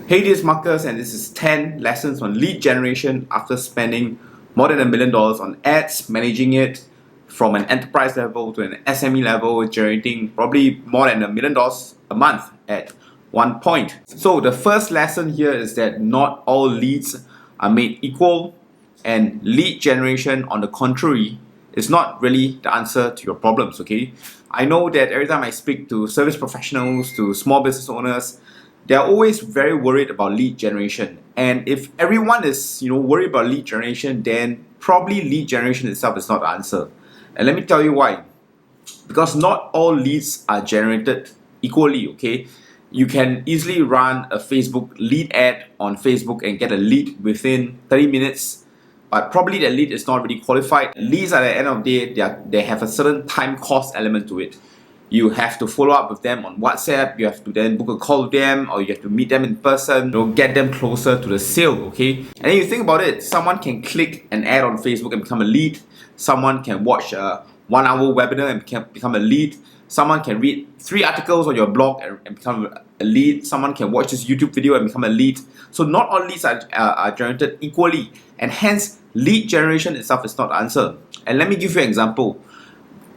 Hey, this is Marcus, and this is 10 lessons on lead generation after spending more than $1 million on ads, managing it from an enterprise level to an SME level, generating probably more than $1 million a month at one point. So the first lesson here is that not all leads are made equal, and lead generation, on the contrary, is not really the answer to your problems, okay? I know that every time I speak to service professionals, to small business owners, they're always very worried about lead generation. And if everyone is, worried about lead generation, then probably lead generation itself is not the answer. And let me tell you why. Because not all leads are generated equally, okay? You can easily run a Facebook lead ad on Facebook and get a lead within 30 minutes, but probably the lead is not really qualified. Leads at the end of the day, they have a certain time cost element to it. You have to follow up with them on WhatsApp, you have to then book a call with them, or you have to meet them in person, get them closer to the sale, okay? And then you think about it, someone can click an ad on Facebook and become a lead, someone can watch a 1-hour webinar and become a lead, someone can read 3 articles on your blog and become a lead, someone can watch this YouTube video and become a lead. So not all leads are generated equally, and hence lead generation itself is not the answer. And let me give you an example.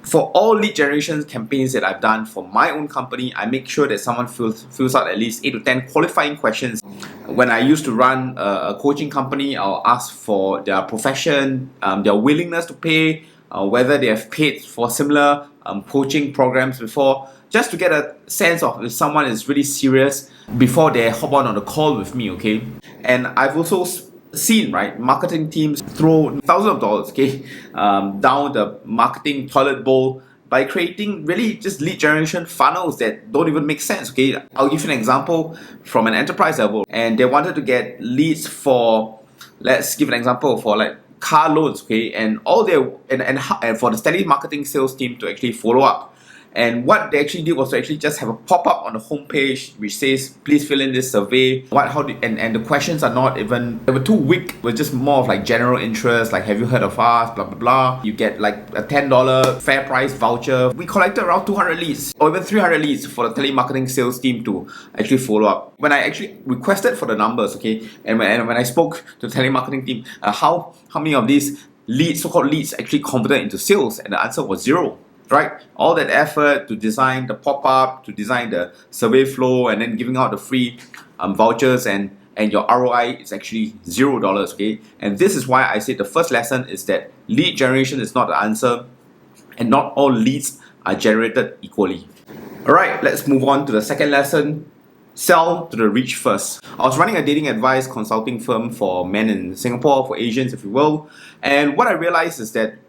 For all lead generation campaigns that I've done for my own company, I make sure that someone fills out at least 8 to 10 qualifying questions. When I used to run a coaching company, I'll ask for their profession, their willingness to pay, whether they have paid for similar coaching programs before, just to get a sense of if someone is really serious before they hop on a call with me, okay? And I've also seen, right, marketing teams throw thousands of dollars, okay, down the marketing toilet bowl by creating really just lead generation funnels that don't even make sense, okay? I'll give you an example from an enterprise level, and they wanted to get leads for, let's give an example, for like car loans, okay, and all their and for the telemarketing sales team to actually follow up. And what they actually did was to actually just have a pop-up on the homepage which says, please fill in this survey. And the questions are not even, they were too weak. It was just more of like general interest, like have you heard of us, blah blah blah. You get like a $10 fair price voucher. We collected around 200 leads or even 300 leads for the telemarketing sales team to actually follow up. When I actually requested for the numbers, okay, and when I spoke to the telemarketing team, how many of these leads, so-called leads, actually converted into sales, and the answer was 0. Right? All that effort to design the pop-up, to design the survey flow, and then giving out the free vouchers, and your ROI is actually $0, okay? And this is why I said the first lesson is that lead generation is not the answer, and not all leads are generated equally. Alright, let's move on to the second lesson. Sell to the rich first. I was running a dating advice consulting firm for men in Singapore, for Asians if you will, and what I realized is that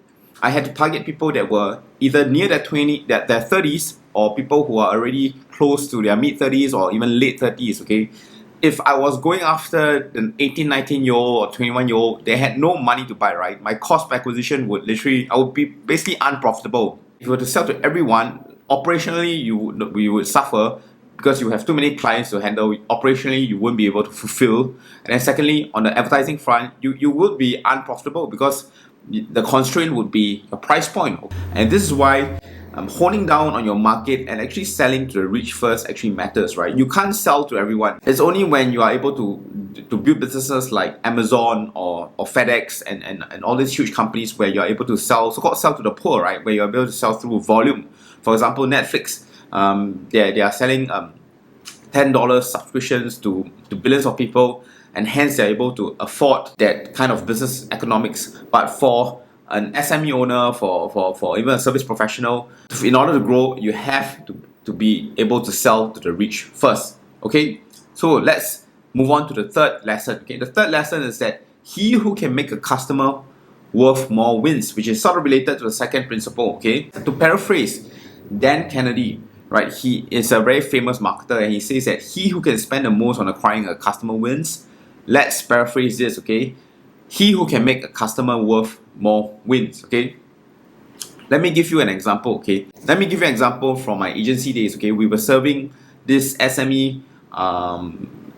I had to target people that were either near their 30s, or people who are already close to their mid-30s or even late 30s, okay? If I was going after an 18, 19-year-old or 21-year-old, they had no money to buy, right? My cost per acquisition would I would be basically unprofitable. If you were to sell to everyone, operationally you would suffer because you have too many clients to handle. Operationally, you won't be able to fulfill. And then secondly, on the advertising front, you would be unprofitable because the constraint would be your price point. And this is why honing down on your market and actually selling to the rich first actually matters, right? You can't sell to everyone. It's only when you are able to build businesses like Amazon or FedEx and all these huge companies where you're able to so-called sell to the poor, right? Where you're able to sell through volume. For example, Netflix, they are selling $10 subscriptions to billions of people, and hence they're able to afford that kind of business economics. But for an SME owner, for even a service professional, in order to grow, you have to be able to sell to the rich first. Okay, so let's move on to the third lesson. Okay, the third lesson is that he who can make a customer worth more wins, which is sort of related to the second principle. Okay, to paraphrase Dan Kennedy, right? He is a very famous marketer, and he says that he who can spend the most on acquiring a customer wins. Let's paraphrase this, okay? He who can make a customer worth more wins, okay? Let me give you an example, okay? Let me give you an example from my agency days, okay? We were serving this SME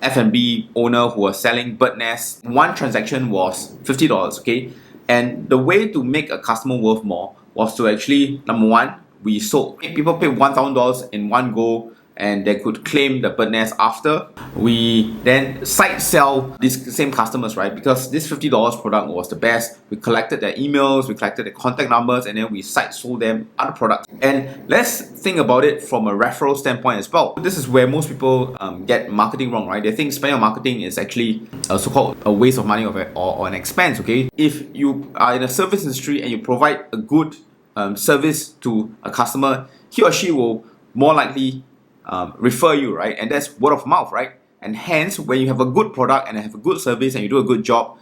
F&B owner who was selling bird nests. One transaction was $50, okay? And the way to make a customer worth more was to actually, number one, people paid $1,000 in one go and they could claim the bird nest after. We then side sell these same customers, right? Because this $50 product was the best. We collected their emails, we collected their contact numbers, and then we side sold them other products. And let's think about it from a referral standpoint as well. This is where most people get marketing wrong, right? They think spending on marketing is actually a so-called a waste of money or an expense, okay? If you are in a service industry and you provide a good service to a customer, he or she will more likely refer you, right? And that's word of mouth, right? And hence, when you have a good product and have a good service and you do a good job,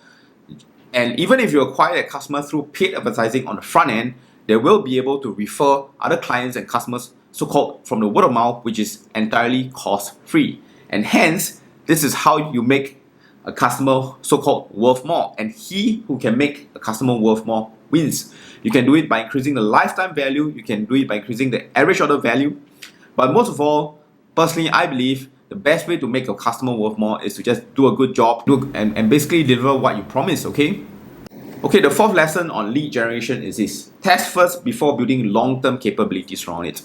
and even if you acquire a customer through paid advertising on the front end, they will be able to refer other clients and customers, so-called from the word of mouth, which is entirely cost-free. And hence, this is how you make a customer so-called worth more. And he who can make a customer worth more wins. You can do it by increasing the lifetime value. You can do it by increasing the average order value. But most of all, personally, I believe the best way to make a customer worth more is to just do a good job and basically deliver what you promise, okay? Okay, the fourth lesson on lead generation is this. Test first before building long-term capabilities around it.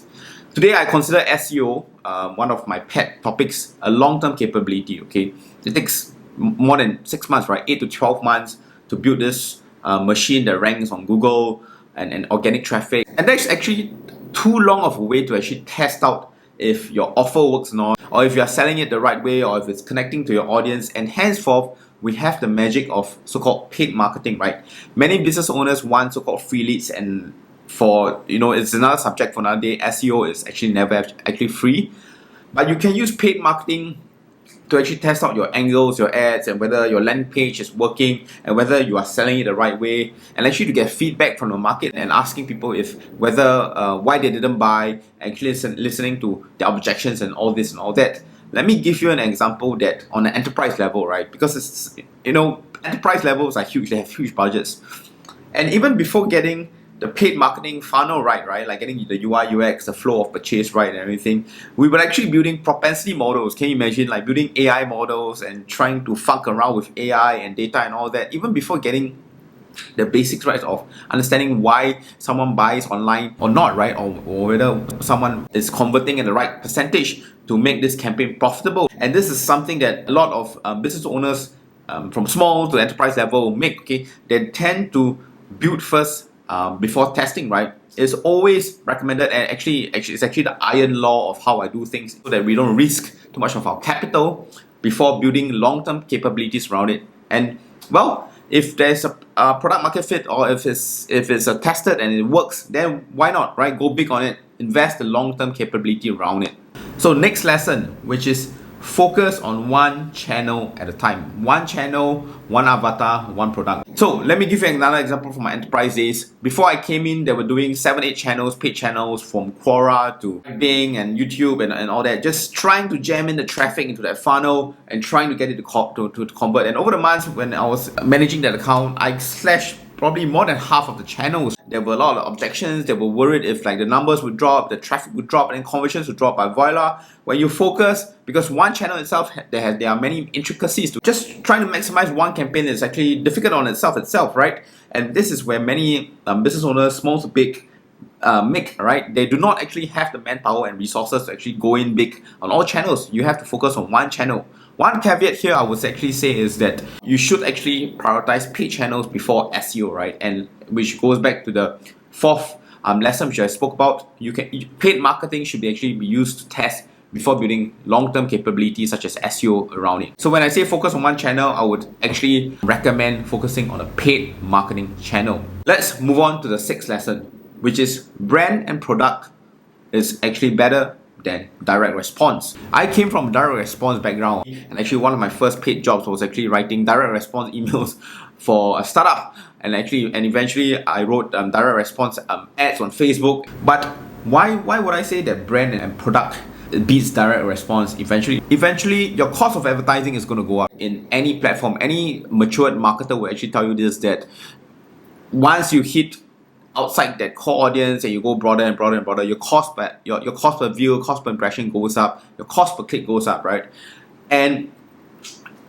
Today, I consider SEO one of my pet topics, a long-term capability, okay? It takes more than 6 months, right? 8 to 12 months to build this machine that ranks on Google and organic traffic. And that's actually too long of a way to actually test out if your offer works or not, or if you're selling it the right way, or if it's connecting to your audience. And henceforth, we have the magic of so-called paid marketing, right? Many business owners want so-called free leads, and for, it's another subject for another day. SEO is actually never actually free, but you can use paid marketing to actually test out your angles, your ads, and whether your landing page is working and whether you are selling it the right way, and actually to get feedback from the market and asking people why they didn't buy, actually listening to their objections and all this and all that. Let me give you an example that on an enterprise level, right? Because it's, enterprise levels are huge, they have huge budgets. And even before getting the paid marketing funnel right, like getting the UI, UX, the flow of purchase right and everything, we were actually building propensity models. Can you imagine, like building AI models and trying to fuck around with AI and data and all that, even before getting the basics right of understanding why someone buys online or not, right? Or whether someone is converting at the right percentage to make this campaign profitable. And this is something that a lot of business owners from small to enterprise level make, okay? They tend to build first before testing, right? It's always recommended, and actually it's actually the iron law of how I do things, so that we don't risk too much of our capital before building long-term capabilities around it. And well, if there's a product market fit, or if it's tested and it works, then why not, right? Go big on it, invest the long-term capability around it. So next lesson, which is focus on one channel at a time. One channel, one avatar, one product. So let me give you another example from my enterprise days. Before I came in, they were doing 7-8 channels, paid channels, from Quora to Bing and YouTube and all that, just trying to jam in the traffic into that funnel and trying to get it to convert. And over the months when I was managing that account, I slashed probably more than half of the channels. There were a lot of objections. They were worried if like the numbers would drop, the traffic would drop, and then conversions would drop. But voila, when you focus, because one channel itself, there are many intricacies to just trying to maximize one campaign is actually difficult on itself, right? And this is where many business owners, small to big, make, right? They do not actually have the manpower and resources to actually go in big on all channels. You have to focus on one channel. One caveat here I would actually say is that you should actually prioritize paid channels before SEO, right? And which goes back to the fourth lesson which I spoke about. Paid marketing should be used to test before building long-term capabilities such as SEO around it. So when I say focus on one channel, I would actually recommend focusing on a paid marketing channel. Let's move on to the sixth lesson, which is brand and product is actually better than direct response. I came from a direct response background, and actually one of my first paid jobs was actually writing direct response emails for a startup, and eventually I wrote direct response ads on Facebook. But why would I say that brand and product beats direct response eventually? Eventually, your cost of advertising is going to go up in any platform. Any matured marketer will actually tell you this, that once you hit outside that core audience and you go broader and broader and broader, your cost per view, cost per impression goes up, your cost per click goes up, right? And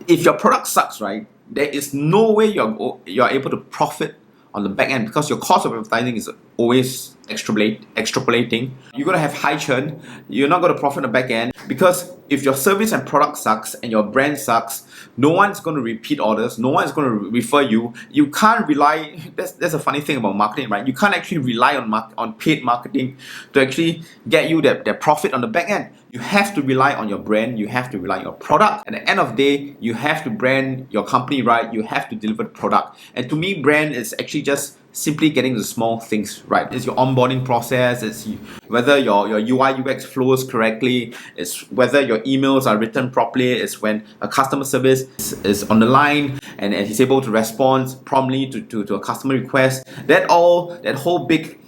if your product sucks, right, there is no way you're able to profit on the back end, because your cost of advertising is always extrapolating. You're going to have high churn. You're not going to profit on the back end, because if your service and product sucks and your brand sucks, no one's going to repeat orders. No one's going to refer you. You can't rely. That's a funny thing about marketing, right? You can't actually rely on paid marketing to actually get you that profit on the back end. You have to rely on your brand. You have to rely on your product. At the end of the day, you have to brand your company right. You have to deliver the product. And to me, brand is actually just simply getting the small things right. It's your onboarding process. It's whether your UI UX flows correctly. It's whether your emails are written properly. It's when a customer service is on the line and he's able to respond promptly to a customer request. That whole big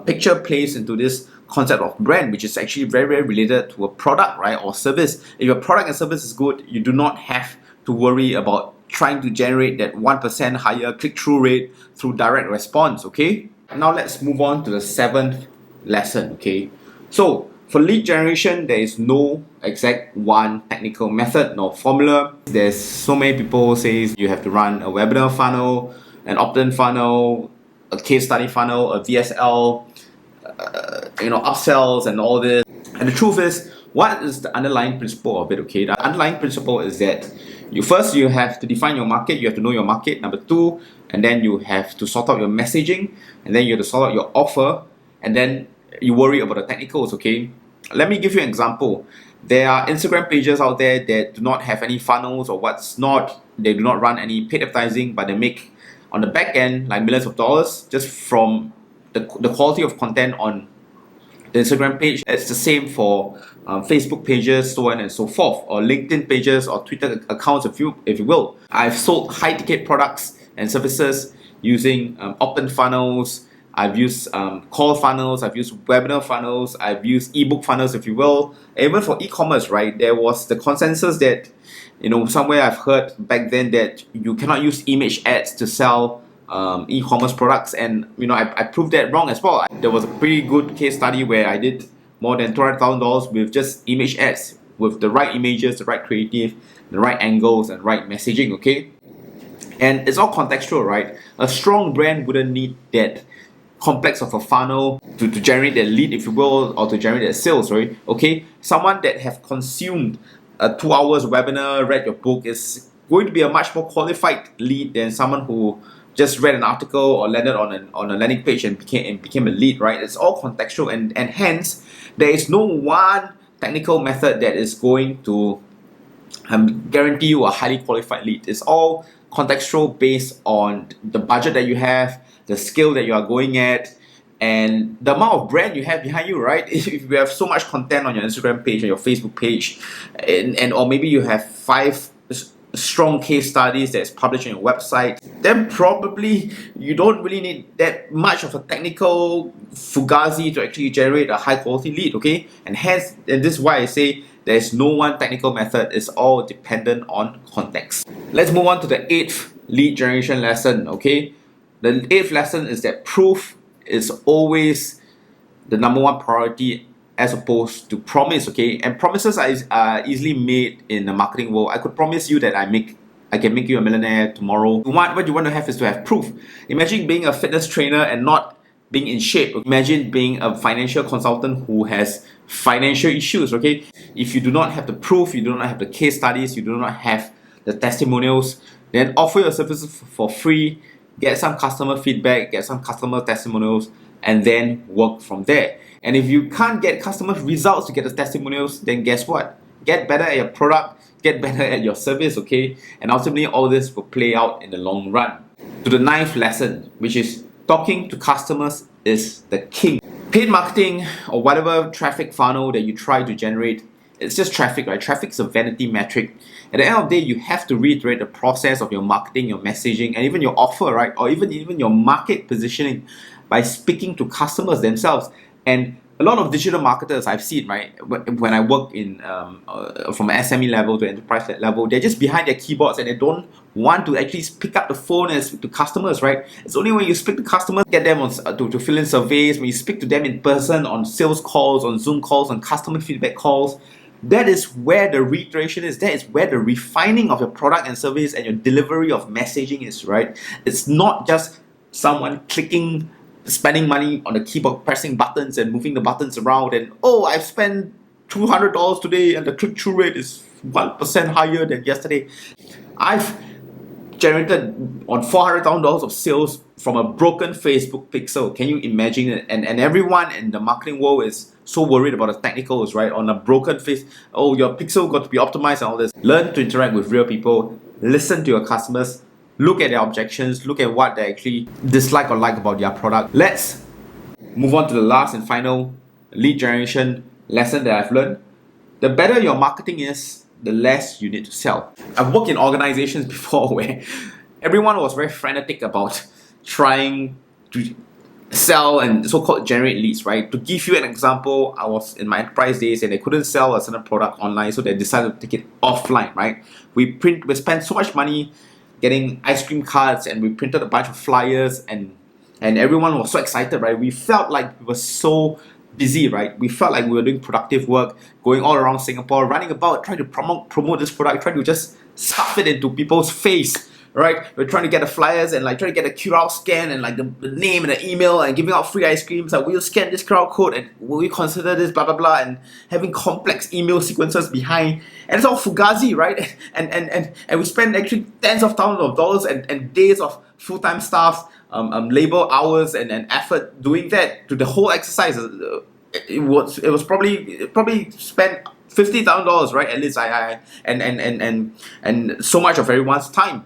picture plays into this concept of brand, which is actually very, very related to a product, right, or service. If your product and service is good, you do not have to worry about trying to generate that 1% higher click-through rate through direct response, okay? Now let's move on to the 7th lesson, okay? So for lead generation, there is no exact one technical method nor formula. There's so many people say you have to run a webinar funnel, an opt-in funnel, a case study funnel, a VSL, upsells and all this. And the truth is, what is the underlying principle of it, okay? The underlying principle is that you have to define your market, you have to know your market, number 2, and then you have to sort out your messaging, and then you have to sort out your offer, and then you worry about the technicals, okay? Let me give you an example. There are Instagram pages out there that do not have any funnels or they do not run any paid advertising, but they make on the back end like millions of dollars just from the quality of content on the Instagram page. It's the same for Facebook pages, so on and so forth, or LinkedIn pages or Twitter accounts, if you will. I've sold high ticket products and services using opt-in funnels. I've used call funnels, I've used webinar funnels, I've used ebook funnels, if you will. Even for e-commerce, right, there was the consensus that, somewhere I've heard back then that you cannot use image ads to sell e-commerce products, and I proved that wrong as well. There was a pretty good case study where I did more than $200,000 with just image ads, with the right images, the right creative, the right angles, and right messaging, okay? And it's all contextual, right? A strong brand wouldn't need that complex of a funnel to generate that lead, if you will, or to generate that sales, right? Okay, someone that have consumed a 2 hours webinar, read your book, is going to be a much more qualified lead than someone who just read an article or landed on a landing page and became a lead, right? It's all contextual, and hence there is no one technical method that is going to guarantee you a highly qualified lead. It's all contextual based on the budget that you have, the skill that you are going at, and the amount of brand you have behind you, right? If you have so much content on your Instagram page or your Facebook page, or maybe you have 5 strong case studies that's published on your website, then probably you don't really need that much of a technical fugazi to actually generate a high quality lead, okay? And hence, and this is why I say there's no one technical method. It's all dependent on context. Let's move on to the 8th lead generation lesson, okay? The 8th lesson is that proof is always the number 1 priority as opposed to promise, okay? And promises are easily made in the marketing world. I could promise you that I can make you a millionaire tomorrow. What you want to have is to have proof. Imagine being a fitness trainer and not being in shape. Imagine being a financial consultant who has financial issues, okay? If you do not have the proof, you do not have the case studies, you do not have the testimonials, then offer your services for free, get some customer feedback, get some customer testimonials, and then work from there. And if you can't get customer results to get the testimonials, then guess what? Get better at your product, get better at your service, okay? And ultimately, all this will play out in the long run. To the 9th lesson, which is talking to customers is the king. Paid marketing or whatever traffic funnel that you try to generate, it's just traffic, right? Traffic is a vanity metric. At the end of the day, you have to reiterate the process of your marketing, your messaging, and even your offer, right? Or even your market positioning by speaking to customers themselves. And a lot of digital marketers, I've seen, right, when I work in from an SME level to enterprise level, they're just behind their keyboards and they don't want to actually pick up the phone and speak to customers, right? It's only when you speak to customers, get them to fill in surveys, when you speak to them in person, on sales calls, on Zoom calls, on customer feedback calls, that is where the reiteration is. That is where the refining of your product and service and your delivery of messaging is, right? It's not just someone clicking spending money on the keyboard, pressing buttons and moving the buttons around, and oh, I've spent $200 today and the click-through rate is 1% higher than yesterday. I've generated on $400,000 of sales from a broken Facebook pixel. Can you imagine it? And everyone in the marketing world is so worried about the technicals, right? On a broken face, oh, your pixel got to be optimized and all this. Learn to interact with real people, listen to your customers, look at their objections, look at what they actually dislike or like about their product. Let's move on to the last and final lead generation lesson that I've learned. The better your marketing is, the less you need to sell. I've worked in organizations before where everyone was very frenetic about trying to sell and so-called generate leads, right? To give you an example, I was in my enterprise days and they couldn't sell a certain product online, so they decided to take it offline, right? We spent so much money getting ice cream cards and we printed a bunch of flyers and everyone was so excited, right? We felt like we were so busy, right? We felt like we were doing productive work, going all around Singapore, running about, trying to promote this product, trying to just stuff it into people's face, right? We're trying to get the flyers and like trying to get a QR scan and like the name and the email and giving out free ice creams. Like, will you scan this QR code and will you consider this, blah blah blah, and having complex email sequences behind, and it's all fugazi, right? And we spend actually tens of thousands of dollars and days of full-time staff, labor hours and effort doing that to the whole exercise. It was probably spent $50,000, right? At least and so much of everyone's time.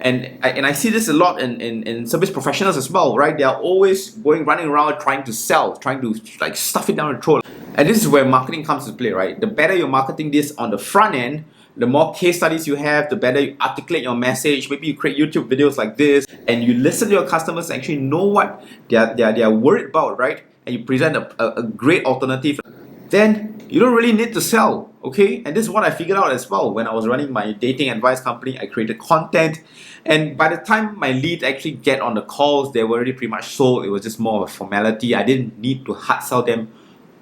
And I see this a lot in service professionals as well, right? They are always running around trying to sell, trying to like stuff it down the throat. And this is where marketing comes to play, right? The better you're marketing this on the front end, the more case studies you have, the better you articulate your message. Maybe you create YouTube videos like this and you listen to your customers and actually know what they are worried about, right? And you present a great alternative. Then you don't really need to sell, okay? And this is what I figured out as well when I was running my dating advice company. I created content, and by the time my lead actually get on the calls, they were already pretty much sold. It was just more of a formality. I didn't need to hard sell them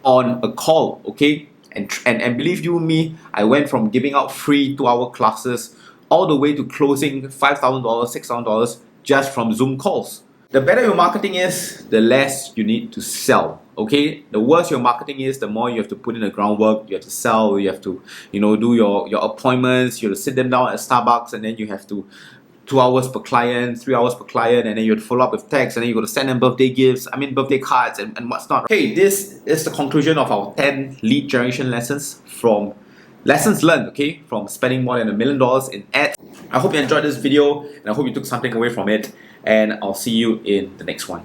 on a call, okay? And believe you me, I went from giving out free 2-hour classes all the way to closing $5,000, $6,000 just from Zoom calls. The better your marketing is, the less you need to sell. Okay, the worse your marketing is, the more you have to put in the groundwork. You have to sell. You have to, do your appointments. You have to sit them down at Starbucks, and then you have to 2 hours per client, 3 hours per client, and then you have to follow up with text, and then you got to send them birthday cards, and what's not. Okay, this is the conclusion of our 10 lead generation lessons from lessons learned. Okay, from spending more than $1 million in ads. I hope you enjoyed this video, and I hope you took something away from it. And I'll see you in the next one.